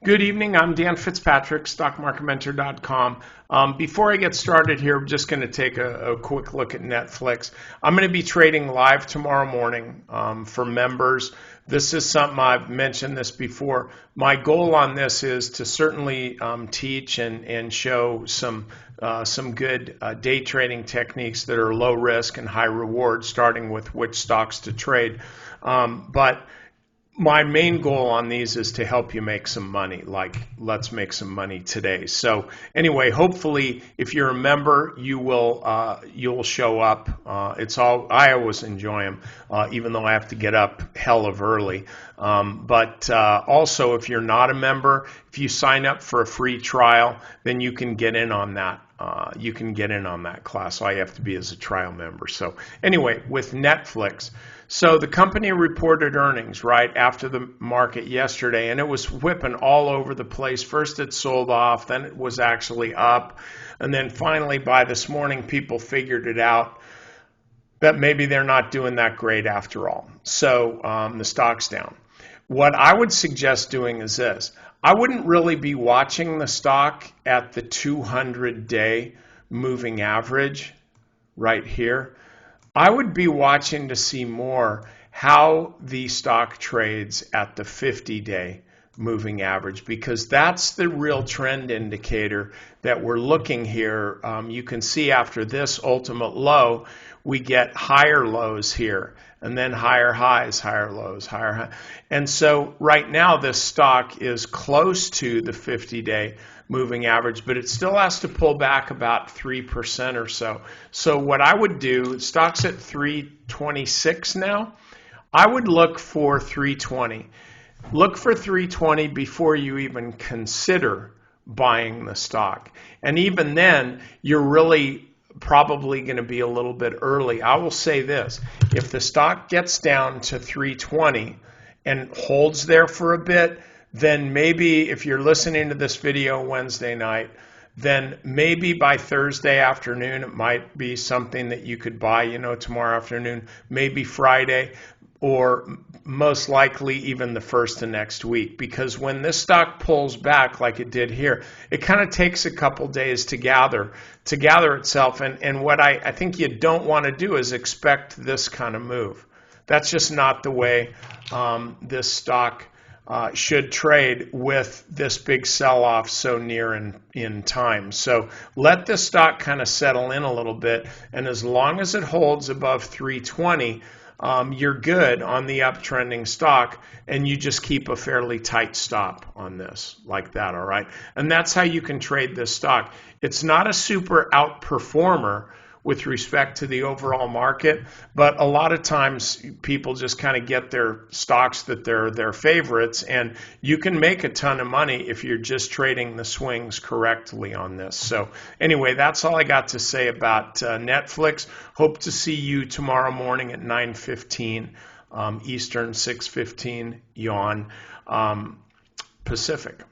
Good evening. I'm Dan Fitzpatrick, stockmarketmentor.com. Before I get started here, I'm just going to take a quick look at Netflix. I'm going to be trading live tomorrow morning for members. This is something I've mentioned this before. My goal on this is to certainly teach and show some good day trading techniques that are low risk and high reward, starting with which stocks to trade. But my main goal on these is to help you make some money, like let's make some money today. So anyway, hopefully if you're a member, you'll show up. I always enjoy them, even though I have to get up hell of early. But also if you're not a member, if you sign up for a free trial, then you can get in on that. You can get in on that class. All you have to be as a trial member. So anyway, with Netflix, so the company reported earnings right after the market yesterday, and it was whipping all over the place. First it sold off, then it was actually up, and then finally by this morning people figured it out that maybe they're not doing that great after all. So the stock's down. What I would suggest doing is this. I wouldn't really be watching the stock at the 200-day moving average right here. I would be watching to see more how the stock trades at the 50-day moving average, because that's the real trend indicator that we're looking here. You can see after this ultimate low, we get higher lows here, and then higher highs, higher lows, higher highs. And so right now this stock is close to the 50-day moving average, but it still has to pull back about 3% or so. So what I would do, stock's at 326 now, I would look for 320. Look for 320 before you even consider buying the stock. And even then, you're really probably going to be a little bit early. I will say this, if the stock gets down to 320 and holds there for a bit, then maybe if you're listening to this video Wednesday night, then maybe by Thursday afternoon it might be something that you could buy, tomorrow afternoon, maybe Friday, or most likely even the first of next week. Because when this stock pulls back like it did here, it kind of takes a couple days to gather itself. And what I think you don't want to do is expect this kind of move. That's just not the way this stock should trade with this big sell-off so near in time. So let the stock kind of settle in a little bit, and as long as it holds above 320, you're good on the uptrending stock, and you just keep a fairly tight stop on this like that, all right? And that's how you can trade this stock. It's not a super outperformer with respect to the overall market, but a lot of times people just kind of get their stocks that they're their favorites, and you can make a ton of money if you're just trading the swings correctly on this. So anyway, that's all I got to say about Netflix. Hope to see you tomorrow morning at 9:15 Eastern, 6:15 Pacific.